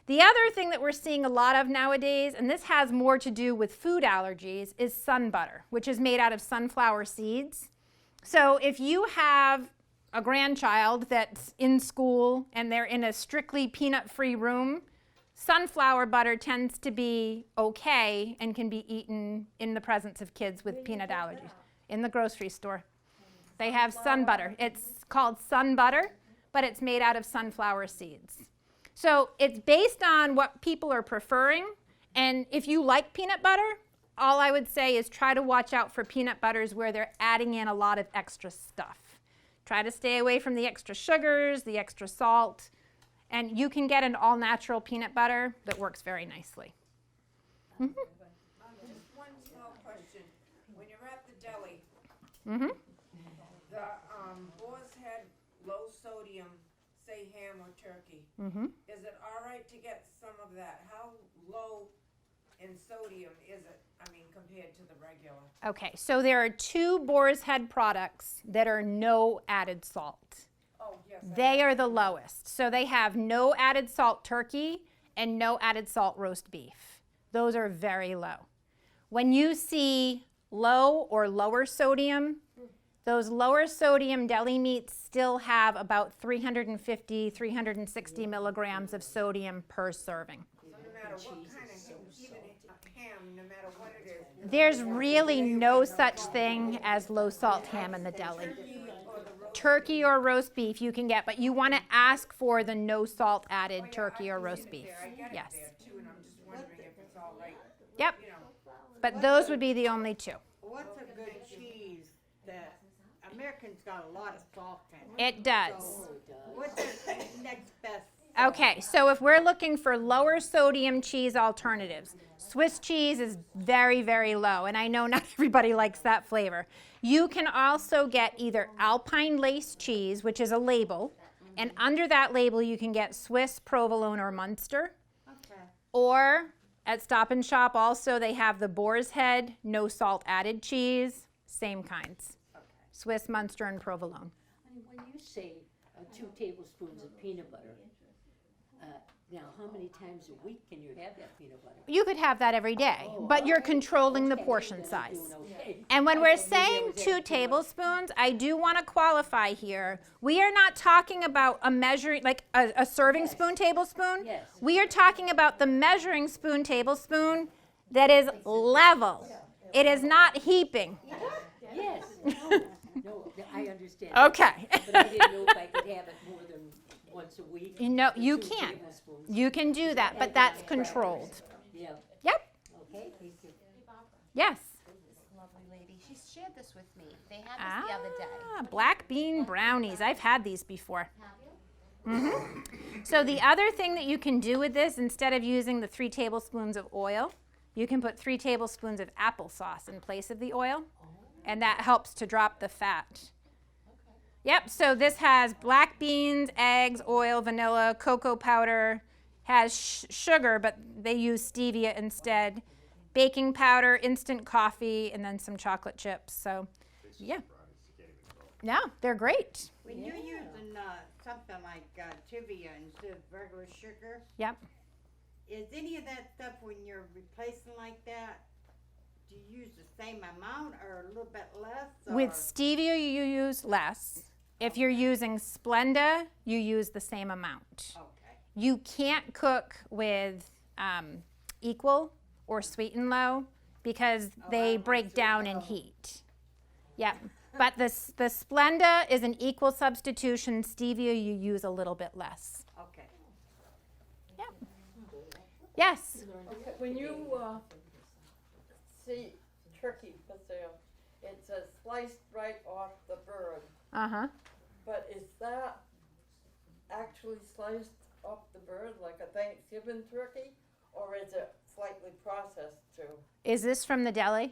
The other thing that we're seeing a lot of nowadays, and this has more to do with food allergies, is sun butter, which is made out of sunflower seeds. So if you have a grandchild that's in school and they're in a strictly peanut-free room, sunflower butter tends to be okay and can be eaten in the presence of kids with peanut allergies. In the grocery store. They have sun butter. It's called sun butter, but it's made out of sunflower seeds. So it's based on what people are preferring, and if you like peanut butter, all I would say is try to watch out for peanut butters where they're adding in a lot of extra stuff. Try to stay away from the extra sugars, the extra salt, and you can get an all-natural peanut butter that works very nicely. Just one small question. When you're at the deli, the Boar's Head low sodium, say ham or turkey, is it all right to get some of that? How low in sodium is it, compared to the regular? Okay, so there are 2 Boar's Head products that are no added salt. Oh, yes. They are the lowest. So they have no added salt turkey and no added salt roast beef. Those are very low. When you see low or lower sodium, those lower sodium deli meats still have about 350, 360 milligrams of sodium per serving. So no matter what kind of, even a ham, no matter what it is. There's really no such thing as low salt ham in the deli. Turkey or roast beef you can get, but you want to ask for the no salt added turkey or roast beef. Yes. Too, and I'm just wondering if it's all right. Yep. You know, But those would be the only 2. What's a good cheese that Americans got a lot of salt in it? It does. What's the next best? Okay, so if we're looking for lower sodium cheese alternatives, Swiss cheese is very, very low, and I know not everybody likes that flavor. You can also get either Alpine lace cheese, which is a label, and under that label you can get Swiss, provolone, or Munster. Okay. Or at Stop and Shop also they have the Boar's Head, no salt added cheese, same kinds. Swiss, Munster, and provolone. When you say 2 tablespoons of peanut butter, Now, how many times a week can you have that peanut butter? You could have that every day, but you're controlling the Okay, portion then I'm size. doing okay. And when I we're thought maybe I saying was 2 having too much. tablespoons, I do want to qualify here. We are not talking about a measuring, like a serving spoon tablespoon. Yes. We are talking about the measuring spoon tablespoon that is level. It is not heaping. Yes, no, I understand. Okay. But I didn't know if I could have it more than once a week. No, or you 2 can. tablespoons. You can do that, but that's controlled. Yeah, Yep. okay, thank you. Yes. This lovely lady, she shared this with me. They had this the other day. Black bean brownies. I've had these before. Have you? So the other thing that you can do with this, instead of using the 3 tablespoons of oil, you can put 3 tablespoons of applesauce in place of the oil, and that helps to drop the fat. Yep, so this has black beans, eggs, oil, vanilla, cocoa powder, has sugar, but they use stevia instead, baking powder, instant coffee, and then some chocolate chips. So, yeah. Yeah, they're great. When you're using something like Tivia instead of regular sugar, Yep. is any of that stuff when you're replacing like that, do you use the same amount or a little bit less? With or- stevia, you use less. If you're using Splenda, you use the same amount. Okay. You can't cook with equal or sweet and low because they break down in heat. Yep. But the Splenda is an equal substitution. Stevia, you use a little bit less. Okay. Yep. Yes. Okay, when you see turkey for sale, it says sliced right off the bird. Uh-huh. But is that actually sliced off the bird like a Thanksgiving turkey? Or is it slightly processed too? Is this from the deli?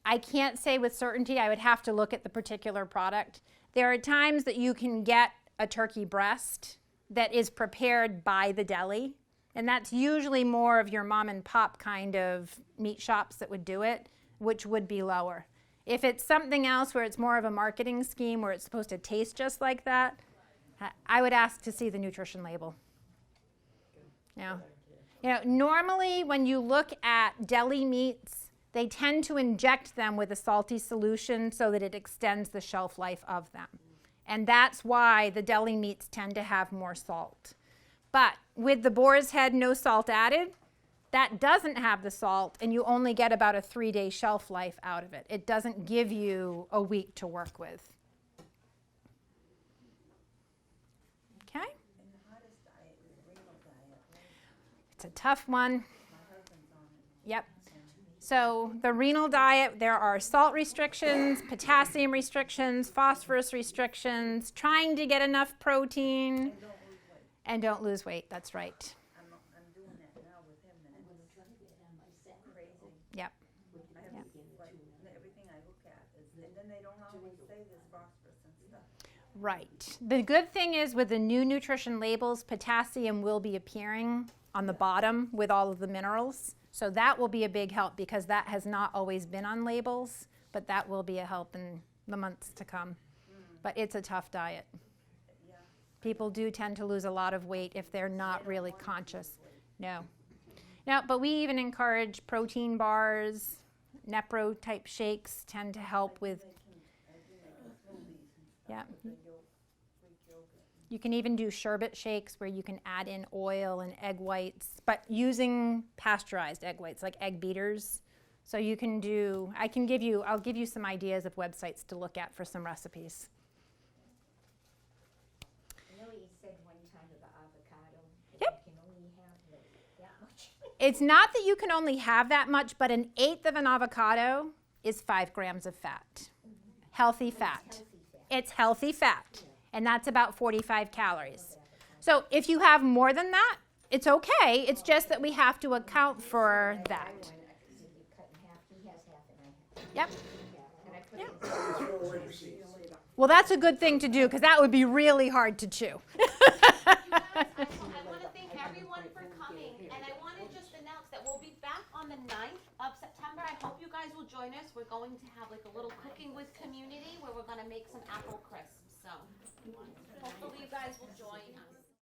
I can't say with certainty. I would have to look at the particular product. There are times that you can get a turkey breast that is prepared by the deli, and that's usually more of your mom and pop kind of meat shops that would do it, which would be lower. If it's something else where it's more of a marketing scheme where it's supposed to taste just like that, I would ask to see the nutrition label. Normally when you look at deli meats, they tend to inject them with a salty solution so that it extends the shelf life of them. And that's why the deli meats tend to have more salt. But with the boar's head, no salt added, that doesn't have the salt, and you only get about a 3-day shelf life out of it. It doesn't give you a week to work with. Okay? It's a tough one. Yep. So the renal diet, there are salt restrictions, potassium restrictions, phosphorus restrictions, trying to get enough protein, and don't lose weight. That's right. I'm doing that now with him, and it's crazy. Yep. Like, everything I look at is, and then they don't always say there's phosphorus and stuff. Right. The good thing is with the new nutrition labels, potassium will be appearing on the bottom with all of the minerals. So that will be a big help because that has not always been on labels, but that will be a help in the months to come. But it's a tough diet. People do tend to lose a lot of weight if they're not really conscious. No. But we even encourage protein bars, Nepro type shakes tend to help with. Yeah. You can even do sherbet shakes where you can add in oil and egg whites, but using pasteurized egg whites, like egg beaters. So you can do, I'll give you some ideas of websites to look at for some recipes. I know you said one time about avocado. Yep. You can only have that much. It's not that you can only have that much, but 1/8 of an avocado is 5 grams of fat. Healthy fat. It's healthy fat. And that's about 45 calories. So if you have more than that, it's okay. It's just that we have to account for that. Yep. Well, that's a good thing to do because that would be really hard to chew. I want to thank everyone for coming, and I want to just announce that we'll be back on the 9th of September. I hope you guys will join us. We're going to have like a little cooking with community where we're going to make some apple crisps. So hopefully you guys will join us.